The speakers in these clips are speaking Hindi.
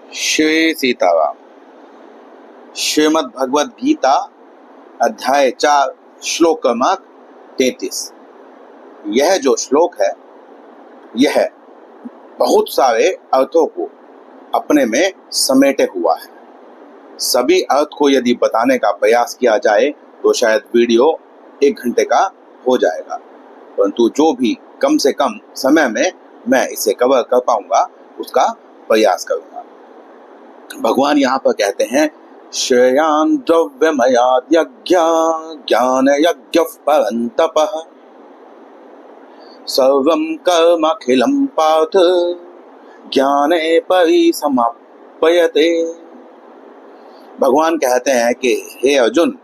श्री सीताराम। श्रीमद् भगवद गीता अध्याय 4 श्लोक क्रमांक 33। यह जो श्लोक है यह बहुत सारे अर्थों को अपने में समेटे हुआ है। सभी अर्थ को यदि बताने का प्रयास किया जाए तो शायद वीडियो 1 घंटे का हो जाएगा, परंतु जो भी कम से कम समय में मैं इसे कवर कर पाऊंगा उसका प्रयास करूंगा। भगवान यहाँ पर कहते हैं, श्रेयान् द्रव्यमयाद् यज्ञा ज्ञान यज्ञः परन्तपः सर्वं कर्मखिलं पार्थ ज्ञाने परिसमाप्यते। भगवान कहते हैं कि हे अर्जुन,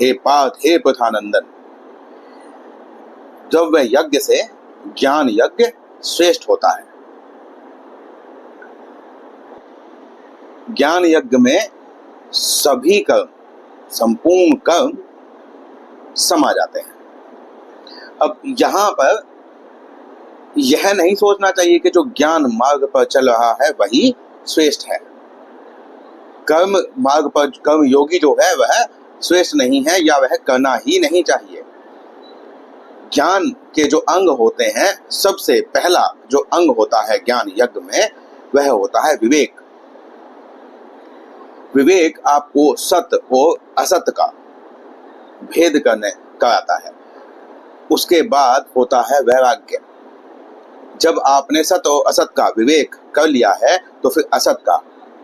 हे पार्थ, हे प्रथानंदन, द्रव्य यज्ञ से ज्ञान यज्ञ श्रेष्ठ होता है। ज्ञान यज्ञ में सभी कर्म, संपूर्ण कर्म समा जाते हैं। अब यहाँ पर यह नहीं सोचना चाहिए कि जो ज्ञान मार्ग पर चल रहा है वही श्रेष्ठ है। कर्म मार्ग पर कर्म योगी जो है वह श्रेष्ठ नहीं है या वह करना ही नहीं चाहिए। ज्ञान के जो अंग होते हैं, सबसे पहला जो अंग होता है ज्ञान यज्ञ में वह होता है विवेक। विवेक आपको सत्य और असत्य का भेद कराता है। उसके बाद होता है वैराग्य। जब आपने सत्य और असत्य का विवेक कर लिया है तो फिर असत्य का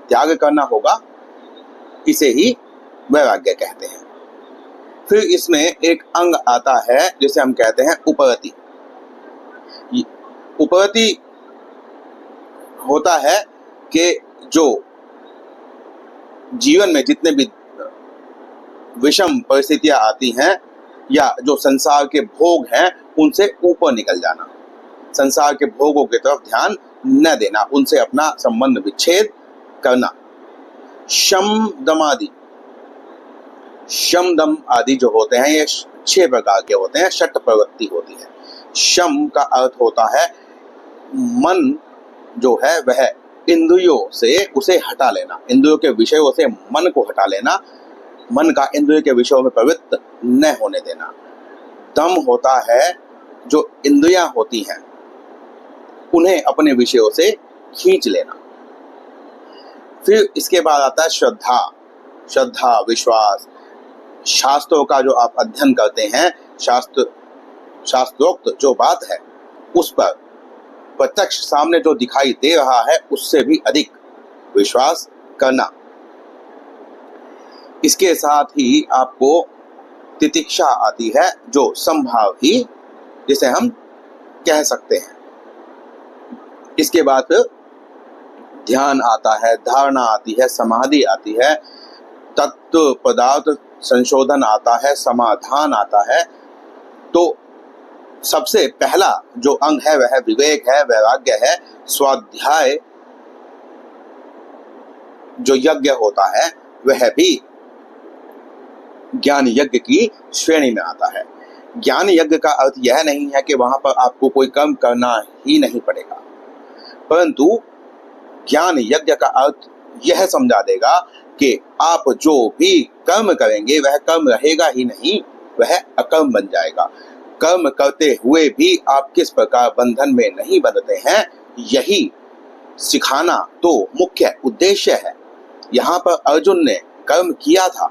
त्याग करना होगा, इसे ही वैराग्य कहते हैं। फिर इसमें एक अंग आता है जिसे हम कहते हैं उपरति। उपरति होता है कि जो जीवन में जितने भी विषम परिस्थितियां आती हैं या जो संसार के भोग हैं उनसे ऊपर निकल जाना, संसार के भोगों की तरफ ध्यान न देना, उनसे अपना संबंध विच्छेद करना। शम दम आदि जो होते हैं ये 6 प्रकार के होते हैं, षट प्रवृत्ति होती है। शम का अर्थ होता है मन जो है वह इंद्रियों से उसे हटा लेना, इंद्रियों के विषयों से मन को हटा लेना, मन का इंद्रियों के विषयों में प्रवृत्त न होने देना। दम होता है जो इंद्रियां होती हैं उन्हें अपने विषयों से खींच लेना। फिर इसके बाद आता है श्रद्धा, विश्वास। शास्त्रों का जो आप अध्ययन करते हैं, शास्त्रोक्त जो बात है उस पर प्रत्यक्ष सामने जो दिखाई दे रहा है उससे भी अधिक विश्वास करना। इसके साथ ही आपको तितिक्षा आती है जो संभाव ही जिसे हम कह सकते हैं। इसके बाद ध्यान आता है, धारणा आती है, समाधि आती है, तत्व पदार्थ संशोधन आता है, समाधान आता है। तो सबसे पहला जो अंग है वह विवेक है, वैराग्य है। स्वाध्याय जो यज्ञ होता है वह भी ज्ञान यज्ञ की श्रेणी में आता है। ज्ञान यज्ञ का अर्थ यह नहीं है कि वहां पर आपको कोई कर्म करना ही नहीं पड़ेगा, परंतु ज्ञान यज्ञ का अर्थ यह समझा देगा कि आप जो भी कर्म करेंगे वह कर्म रहेगा ही नहीं, वह अकर्म बन जाएगा। कर्म करते हुए भी आप किस प्रकार बंधन में नहीं बंधते हैं, यही सिखाना तो मुख्य उद्देश्य है। यहाँ पर अर्जुन ने कर्म किया था।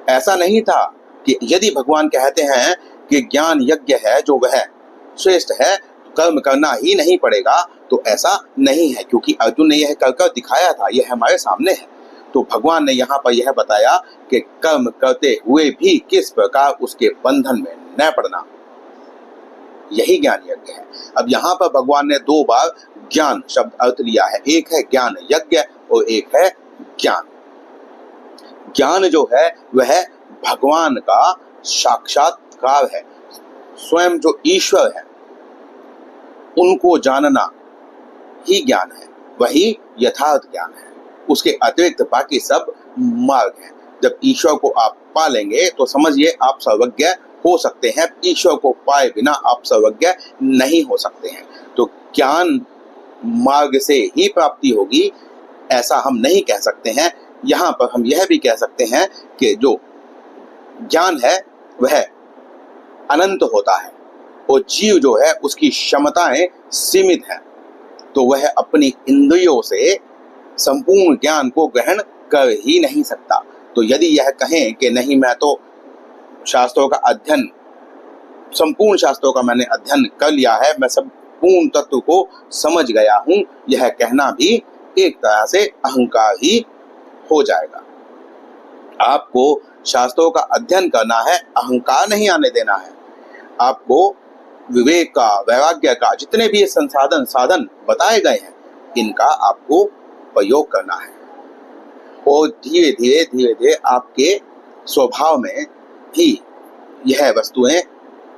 ऐसा नहीं था कि यदि भगवान कहते हैं कि ज्ञान यज्ञ है जो वह श्रेष्ठ है, कर्म करना ही नहीं पड़ेगा, तो ऐसा नहीं है, क्योंकि अर्जुन ने यह कर कर दिखाया था, यह हमारे सामने है। तो भगवान ने यहाँ पर यह बताया कि कर्म करते हुए भी किस प्रकार उसके बंधन में न पड़ना, यही ज्ञान यज्ञ है। अब यहाँ पर भगवान ने 2 बार ज्ञान शब्द अर्थ लिया है, एक है ज्ञान यज्ञ और एक है ज्ञान। ज्ञान जो है वह भगवान का साक्षात्कार है, स्वयं जो ईश्वर है उनको जानना ही ज्ञान है, वही यथार्थ ज्ञान है। उसके अतिरिक्त बाकी सब मार्ग है। जब ईश्वर को आप पा लेंगे तो समझिए आप सर्वज्ञ हो सकते हैं। ईश्वर को पाए बिना आप सर्वज्ञ नहीं हो सकते हैं। तो ज्ञान मार्ग से ही प्राप्ति होगी, ऐसा हम नहीं कह सकते हैं। यहाँ पर हम यह भी कह सकते हैं कि जो ज्ञान है वह अनंत होता है और जीव जो है उसकी क्षमताएं सीमित हैं, तो वह अपनी इंद्रियों से संपूर्ण ज्ञान को ग्रहण कर ही नहीं सकता। तो यदि यह कहें कि नहीं, मैं तो शास्त्रों का अध्ययन, संपूर्ण शास्त्रों का मैंने अध्ययन कर लिया है, मैं संपूर्ण तत्व को समझ गया हूं, यह कहना भी एक तरह से अहंकार ही हो जाएगा। आपको शास्त्रों का अध्ययन करना है, अहंकार नहीं आने देना है। आपको विवेक का, वैराग्य का, जितने भी साधन बताए गए हैं, इनका आपको प्रयोग करना है और धीरे धीरे आपके स्वभाव में ही यह वस्तुएं,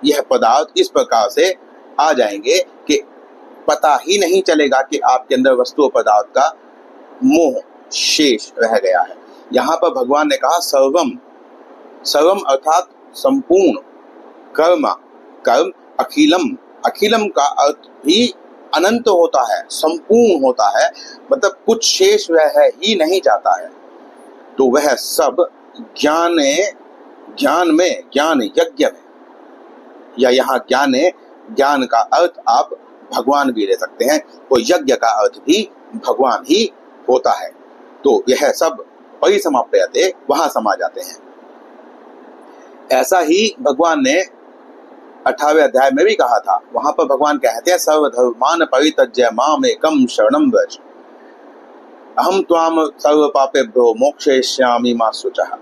यह पदार्थ इस प्रकार से आ जाएंगे कि पता ही नहीं चलेगा कि आपके अंदर वस्तु पदार्थ का मोह शेष रह गया है। यहाँ पर भगवान ने कहा सर्वम अर्थात संपूर्ण, कर्म अखिलम का अर्थ भी अनंत होता है, संपूर्ण होता है, मतलब कुछ शेष वह ही नहीं जाता है। तो वह सब ज्ञान यज्ञ में, या यहाँ ज्ञान का अर्थ आप भगवान भी ले सकते हैं और यज्ञ का अर्थ भी भगवान ही होता है। तो यह सब परिसमाप्यते, वहां समा जाते हैं। ऐसा ही भगवान ने 18वें अध्याय में भी कहा था। वहां पर भगवान कहते हैं सर्वधर्मान परित्यज्य मामेकं शरणं व्रज अहम त्वाम सर्व पापेभ्यो मोक्षयिष्यामि मा शुचः।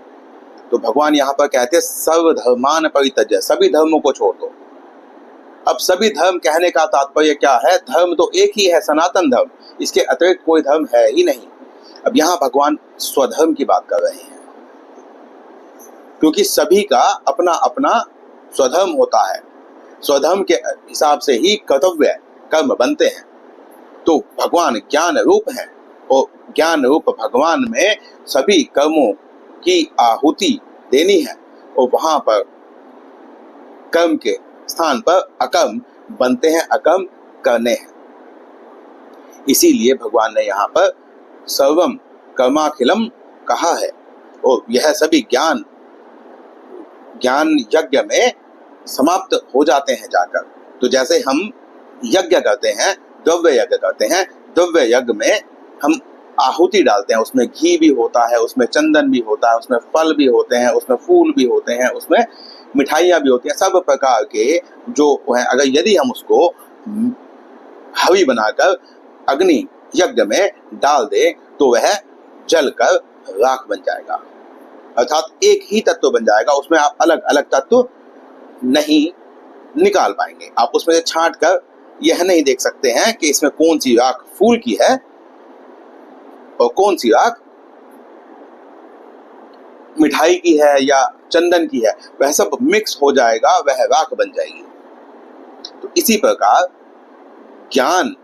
तो भगवान यहाँ पर कहते हैं सर्वधर्मान परित्यज्य, सभी धर्मों को छोड़ दो। अब सभी धर्म कहने का तात्पर्य क्या है? धर्म तो एक ही है, सनातन धर्म, इसके अतिरिक्त कोई धर्म है ही नहीं। अब यहाँ भगवान स्वधर्म की बात कर रहे हैं, क्योंकि सभी का अपना अपना स्वधर्म होता है। स्वधर्म के हिसाब से ही कर्तव्य कर्म बनते हैं। तो भगवान ज्ञान रूप है और ज्ञान रूप भगवान में सभी कर्मों की आहुति देनी है और वहां पर कर्म के स्थान पर अकर्म बनते हैं, अकर्म करने हैं। इसीलिए भगवान ने यहाँ पर सर्वम कर्माखिलम कहा है और यह सभी ज्ञान यज्ञ में समाप्त हो जाते हैं जाकर। तो जैसे हम यज्ञ करते हैं, द्रव्य यज्ञ करते हैं, द्रव्य यज्ञ में हम आहुति डालते हैं, उसमें घी भी होता है, उसमें चंदन भी होता है, उसमें फल भी होते हैं, उसमें फूल भी होते हैं, उसमें मिठाइयाँ भी होती हैं, सब प्रकार के जो है। अगर यदि हम उसको हवी बनाकर अग्नि यज्ञ में डाल दे तो वह जलकर राख बन जाएगा, अर्थात एक ही तत्व बन जाएगा। उसमें आप अलग अलग तत्व नहीं निकाल पाएंगे। आप उसमें से छांट कर यह नहीं देख सकते हैं कि इसमें कौन सी राख फूल की है और कौन सी राख मिठाई की है या चंदन की है। वह सब मिक्स हो जाएगा, वह राख बन जाएगी। तो इसी प्रकार ज्ञान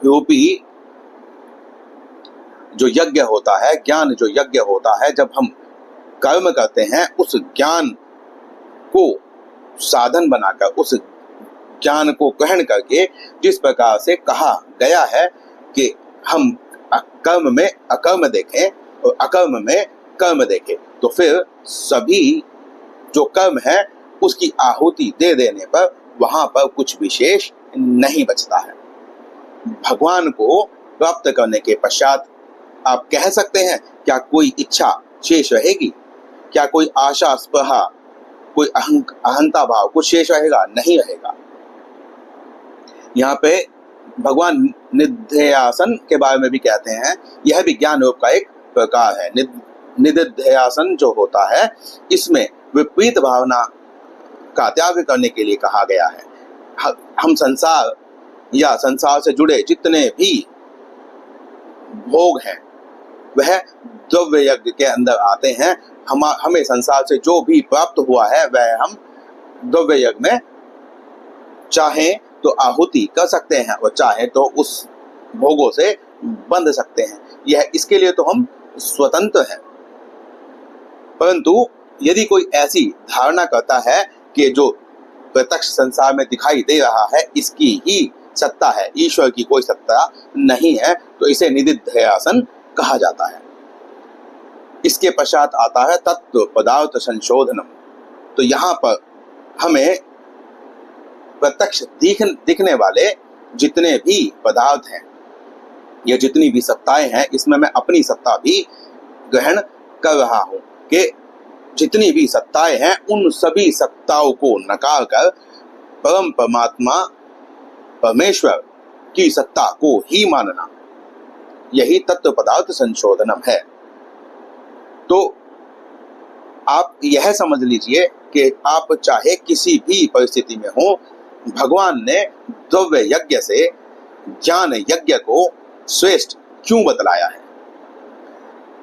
रूपी जो यज्ञ होता है, ज्ञान जो यज्ञ होता है, जब हम कर्म करते हैं, उस ज्ञान को साधन बनाकर, उस ज्ञान को ग्रहण करके, जिस प्रकार से कहा गया है कि हम कर्म में अकर्म देखें और अकर्म में कर्म देखें, तो फिर सभी जो कर्म है उसकी आहुति दे देने पर वहां पर कुछ विशेष नहीं बचता है। भगवान को प्राप्त करने के पश्चात आप कह सकते हैं क्या कोई इच्छा शेष रहेगी? क्या कोई आशा, स्पृहा, कोई अहंता भाव कुछ शेष रहेगा? नहीं रहेगा। यहाँ पे भगवान निध्यासन के बारे में भी कहते हैं, यह भी ज्ञान रूप का एक प्रकार है। निध्यासन जो होता है, इसमें विपरीत भावना का त्याग करने के लिए कहा गया है। हम संसार या संसार से जुड़े जितने भी भोग हैं वह द्रव्य यज्ञ के अंदर आते हैं। हमें संसार से जो भी प्राप्त हुआ है वह हम द्रव्य यज्ञ में चाहें तो आहुति कर सकते हैं और चाहे तो उस भोगों से बंध सकते हैं। यह इसके लिए तो हम स्वतंत्र हैं। परंतु यदि कोई ऐसी धारणा करता है कि जो प्रत्यक्ष संसार में दिखाई दे रहा है इसकी ही सत्ता है, ईश्वर की कोई सत्ता नहीं है, तो इसे निदिध्यासन कहा जाता है। इसके पश्चात आता है तत्व पदार्थ संशोधनम। तो यहाँ पर हमें प्रत्यक्ष दिखने वाले जितने भी पदार्थ हैं या जितनी भी सत्ताएं हैं, इसमें मैं अपनी सत्ता भी ग्रहण कर रहा हूं कि जितनी भी सत्ताएं हैं उन सभी सत्ताओं को नकार कर परम परमात्मा परमेश्वर की सत्ता को ही मानना, यही तत्व पदार्थ संशोधनम है। तो आप यह समझ लीजिए कि आप चाहे किसी भी परिस्थिति में हो, भगवान ने द्रव्य यज्ञ से ज्ञान यज्ञ को श्रेष्ठ क्यों बतलाया है?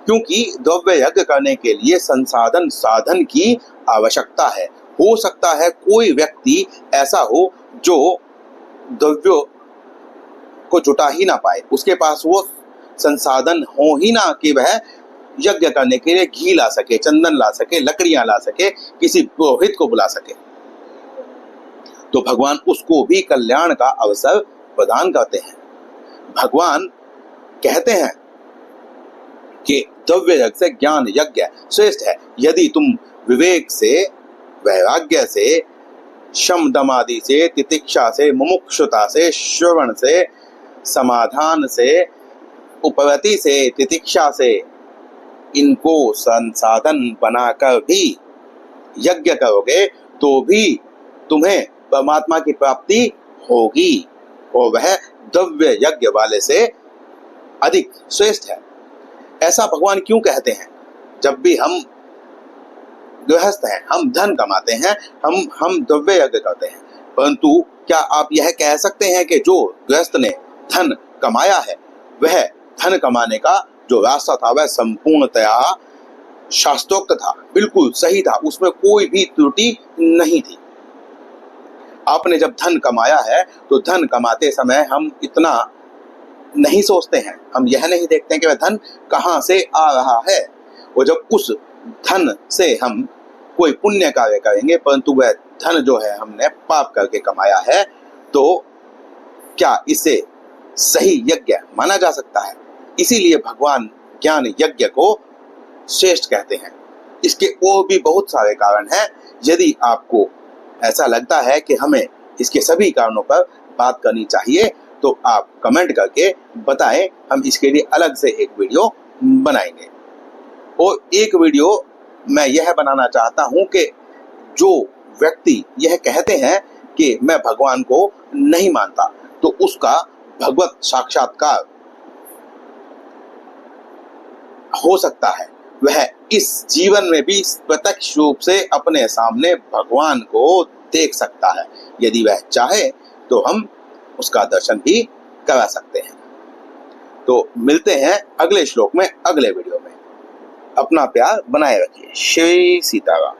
क्योंकि द्रव्य यज्ञ करने के लिए संसाधन साधन की आवश्यकता है। हो सकता है कोई व्यक्ति ऐसा हो जो द्रव्यों को जुटा ही ना पाए, उसके पास वो संसाधन हो ही ना कि वह यज्ञ करने के लिए घी ला सके, चंदन ला सके, लकड़ियां ला सके, किसी पुरोहित को बुला सके। तो भगवान उसको भी कल्याण का अवसर प्रदान करते हैं। भगवान कहते हैं कि द्रव्य यज्ञ से ज्ञान यज्ञ श्रेष्ठ है। यदि तुम विवेक से, वैराग्य से, शम दम आदि से, तितिक्षा से, मुमुक्षुता से, श्रवण से, समाधान से, उपरति से, तितिक्षा से इनको संसाधन बनाकर भी यज्ञ करोगे तो भी तुम्हें परमात्मा की प्राप्ति होगी, और वह द्रव्य यज्ञ वाले से अधिक श्रेष्ठ है। ऐसा भगवान क्यों कहते हैं? जब भी हम गृहस्थ हैं, हम धन कमाते हैं, हम द्रव्य यज्ञ करते हैं, परंतु क्या आप यह कह सकते हैं कि जो गृहस्थ ने धन कमाया है वह धन कमाने का जो रास्ता था वह संपूर्णतया शास्त्रोक्त था, बिल्कुल सही था, उसमें कोई भी त्रुटि नहीं थी? आपने जब धन कमाया है तो धन कमाते समय हम इतना नहीं सोचते हैं, हम यह नहीं देखते हैं कि वह धन कहाँ से आ रहा है। और जब उस धन से हम कोई पुण्य कार्य करेंगे, परंतु वह धन जो है हमने पाप करके कमाया है, तो क्या इसे सही यज्ञ माना जा सकता है? इसीलिए भगवान ज्ञान यज्ञ को श्रेष्ठ कहते हैं। इसके और भी बहुत सारे कारण हैं। यदि आपको ऐसा लगता है कि हमें इसके सभी कारणों पर बात करनी चाहिए तो आप कमेंट करके बताएं, हम इसके लिए अलग से एक वीडियो बनाएंगे। और एक वीडियो मैं यह बनाना चाहता हूं कि जो व्यक्ति यह कहते हैं कि मैं भगवान को नहीं मानता, तो उसका भगवत साक्षात्कार हो सकता है। वह इस जीवन में भी प्रत्यक्ष रूप से अपने सामने भगवान को देख सकता है। यदि वह चाहे तो हम उसका दर्शन भी करा सकते हैं। तो मिलते हैं अगले श्लोक में, अगले वीडियो में। अपना प्यार बनाए रखिए। श्री सीताराम।